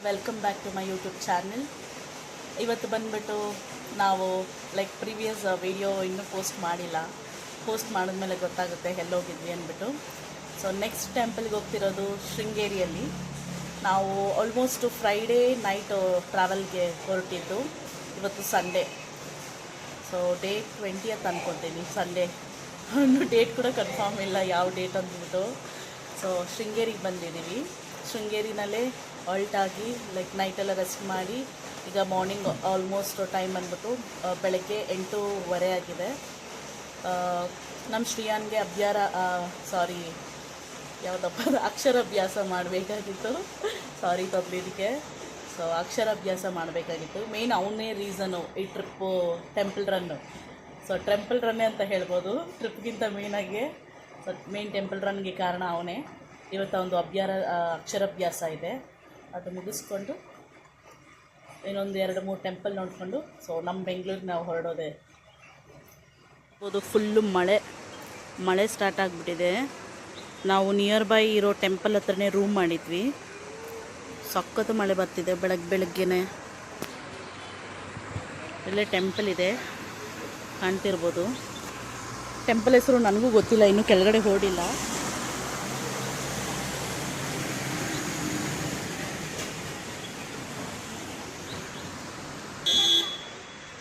Welcome back to my YouTube channel. ಇವತ್ತು ಬಂದುಬಿಟ್ಟು ನಾವು ಪ್ರೀವಿಯಸ್ ವಿಡಿಯೋ ಇನ್ನೂ ಪೋಸ್ಟ್ ಮಾಡಿಲ್ಲ. ಪೋಸ್ಟ್ ಮಾಡಿದ್ಮೇಲೆ ಗೊತ್ತಾಗುತ್ತೆ ಎಲ್ಲೋಗಿದ್ವಿ ಅಂದ್ಬಿಟ್ಟು. ಸೊ ನೆಕ್ಸ್ಟ್ ಟೆಂಪಲ್ಗೆ ಹೋಗ್ತಿರೋದು ಶೃಂಗೇರಿಯಲ್ಲಿ. ನಾವು ಆಲ್ಮೋಸ್ಟ್ ಫ್ರೈಡೇ ನೈಟ್ ಟ್ರಾವೆಲ್ಗೆ ಹೊರಟಿದ್ದು. ಇವತ್ತು ಸಂಡೇ, ಸೊ ಡೇಟ್ 20th ಅಂದ್ಕೊತೀನಿ, ಸಂಡೇ. ಇನ್ನೂ ಡೇಟ್ ಕೂಡ ಕನ್ಫರ್ಮ್ ಇಲ್ಲ ಯಾವ ಡೇಟ್ ಅಂದ್ಬಿಟ್ಟು. ಸೊ ಶೃಂಗೇರಿಗೆ ಬಂದಿದ್ದೀವಿ. ಶೃಂಗೇರಿನಲ್ಲೇ ಆಲ್ಟಾಗಿ ನೈಟೆಲ್ಲ ರೆಸ್ಟ್ ಮಾಡಿ ಈಗ ಮಾರ್ನಿಂಗ್ ಆಲ್ಮೋಸ್ಟ್ ಟೈಮ್ ಬಂದ್ಬಿಟ್ಟು ಬೆಳಗ್ಗೆ 8:15 ಆಗಿದೆ. ನಮ್ಮ ಶ್ರೀಯಾನ್ಗೆ ಅಕ್ಷರಾಭ್ಯಾಸ ಮಾಡಬೇಕಾಗಿತ್ತು. ಸಾರಿ ತಪ್ಪಲಿದ್ದಕ್ಕೆ. ಸೊ ಅಕ್ಷರಾಭ್ಯಾಸ ಮಾಡಬೇಕಾಗಿತ್ತು. ಮೇಯ್ನ್ ಅವನೇ ರೀಸನು ಈ trip temple run. So temple ರನ್ನೇ ಅಂತ ಹೇಳ್ಬೋದು, ಟ್ರಿಪ್ಗಿಂತ ಮೇಯ್ನಾಗಿ. ಮೇಯ್ನ್ ಟೆಂಪಲ್ ರನ್ಗೆ ಕಾರಣ ಅವನೇ. ಇವತ್ತು ಒಂದು ಅಕ್ಷರಾಭ್ಯಾಸ ಇದೆ, ಅದು ಮುಗಿಸ್ಕೊಂಡು ಇನ್ನೊಂದು 2-3 ಟೆಂಪಲ್ ನೋಡಿಕೊಂಡು ಸೊ ನಮ್ಮ ಬೆಂಗಳೂರಿಗೆ ನಾವು ಹೊರಡೋದೆ. ಫುಲ್ಲು ಮಳೆ ಸ್ಟಾರ್ಟ್ ಆಗಿಬಿಟ್ಟಿದೆ. ನಾವು ನಿಯರ್ ಬೈ ಇರೋ ಟೆಂಪಲ್ ಹತ್ರನೇ ರೂಮ್ ಮಾಡಿದ್ವಿ. ಸಖತ್ತು ಮಳೆ ಬರ್ತಿದೆ ಬೆಳಗ್ಗೆನೆ. ಇಲ್ಲೇ ಟೆಂಪಲ್ ಇದೆ, ಕಾಣ್ತಿರ್ಬೋದು. ಟೆಂಪಲ್ ಹೆಸರು ನನಗೂ ಗೊತ್ತಿಲ್ಲ, ಇನ್ನೂ ಕೆಳಗಡೆ ಹೋಡಿಲ್ಲ.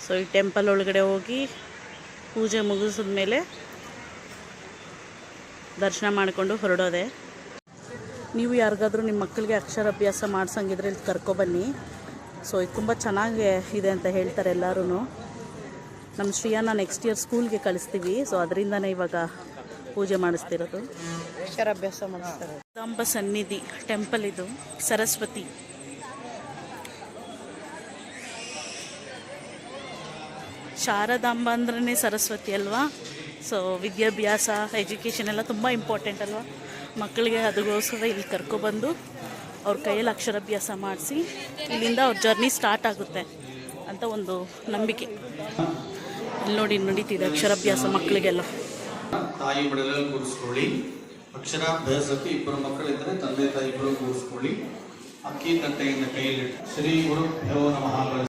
ಸೊ ಈ ಟೆಂಪಲ್ ಒಳಗಡೆ ಹೋಗಿ ಪೂಜೆ ಮುಗಿಸಿದ ಮೇಲೆ ದರ್ಶನ ಮಾಡಿಕೊಂಡು ಹೊರಡೋದೆ. ನೀವು ಯಾರಿಗಾದ್ರೂ ನಿಮ್ಮ ಮಕ್ಕಳಿಗೆ ಅಕ್ಷರಾಭ್ಯಾಸ ಮಾಡ್ಸಂಗಿದ್ರೆ ಇಲ್ಲಿ ಕರ್ಕೊಬನ್ನಿ. ಸೊ ಇದು ತುಂಬ ಚೆನ್ನಾಗಿ ಇದೆ ಅಂತ ಹೇಳ್ತಾರೆ ಎಲ್ಲರೂ. ನಮ್ಮ ಶ್ರೀಯಾನ ನೆಕ್ಸ್ಟ್ ಇಯರ್ ಸ್ಕೂಲ್ಗೆ ಕಳಿಸ್ತೀವಿ. ಸೊ ಅದರಿಂದನೇ ಇವಾಗ ಪೂಜೆ ಮಾಡಿಸ್ತಿರೋದು, ಅಕ್ಷರಾಭ್ಯಾಸ ಮಾಡಿಸ್ತಾರೆ. ಶಾರದಾಂಬ ಸನ್ನಿಧಿ ಟೆಂಪಲ್ ಇದು, ಸರಸ್ವತಿ. ಶಾರದಾಂಬ ಅಂದ್ರೇ ಸರಸ್ವತಿ ಅಲ್ವಾ. ಸೊ ವಿದ್ಯಾಭ್ಯಾಸ, ಎಜುಕೇಷನ್ ಎಲ್ಲ ತುಂಬ ಇಂಪಾರ್ಟೆಂಟ್ ಅಲ್ವಾ ಮಕ್ಕಳಿಗೆ. ಅದಕ್ಕೋಸ್ಕರ ಇಲ್ಲಿ ಕರ್ಕೊಬಂದು ಅವ್ರ ಕೈಯಲ್ಲಿ ಅಕ್ಷರಾಭ್ಯಾಸ ಮಾಡಿಸಿ ಇಲ್ಲಿಂದ ಅವ್ರ ಜರ್ನಿ ಸ್ಟಾರ್ಟ್ ಆಗುತ್ತೆ ಅಂತ ಒಂದು ನಂಬಿಕೆ. ಇಲ್ಲಿ ನೋಡಿ ನಡೀತಿದೆ ಅಕ್ಷರಾಭ್ಯಾಸ ಮಕ್ಕಳಿಗೆಲ್ಲ. ತಾಯಿ ಮಡಿಲಲ್ಲಿ ಕೂರಿಸ್ಕೊಳ್ಳಿ. ಅಕ್ಷರಾಭ್ಯಾಸಕ್ಕೆ 2 ಮಕ್ಕಳಿದ್ದರೆ ತಂದೆ ತಾಯಿ ಇಬ್ಬರು ಕೂರಿಸ್ಕೊಳ್ಳಿ. ಅಕ್ಕಿ ತಟ್ಟೆಯಿಂದ ಕೈಯಲ್ಲಿಟ್ಟು ಶ್ರೀ ಗುರುಭ್ಯೋ ನಮಃ.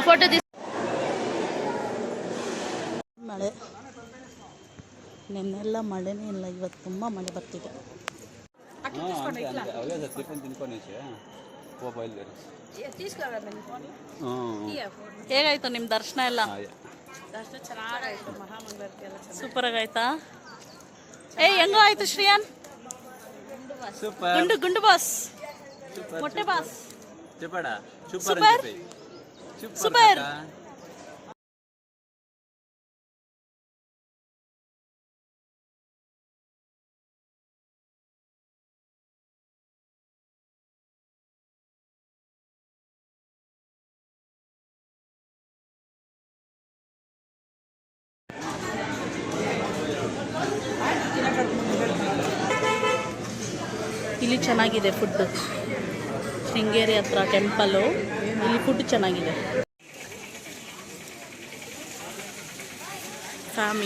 ಫೋಟೋ ಮಳೆ ನಿನ್ನೆಲ್ಲ ಮಳೆನೇ ಇಲ್ಲ, ಇವತ್ತು ತುಂಬ ಮಳೆ ಬರ್ತಿದೆ. ಹೇಗಾಯ್ತು ನಿಮ್ಮ ದರ್ಶನ ಎಲ್ಲ? ಸೂಪರ್ ಆಗೈತಾ? ಹೆಂಗೋ ಆಯ್ತು ಶ್ರೀಯಾನ್? ಗುಂಡು ಬಾಸ್, ಮೊಟ್ಟೆ ಬಾಸ್, ಸೂಪರ್ ಸೂಪರ್. ಇಲ್ಲಿ ಚೆನ್ನಾಗಿದೆ ಫುಡ್. ಶೃಂಗೇರಿ ಹತ್ರ ಟೆಂಪಲ್ಲು, ಇಲ್ಲಿ ಫುಡ್ ಚೆನ್ನಾಗಿದೆ.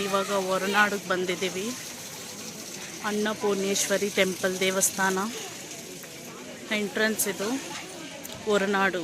ಇವಾಗ ಹೊರನಾಡಿಗೆ ಬಂದಿದ್ದೀವಿ. ಅನ್ನಪೂರ್ಣೇಶ್ವರಿ ಟೆಂಪಲ್ ದೇವಸ್ಥಾನ ಎಂಟ್ರೆನ್ಸ್ ಇದು, ಹೊರನಾಡು.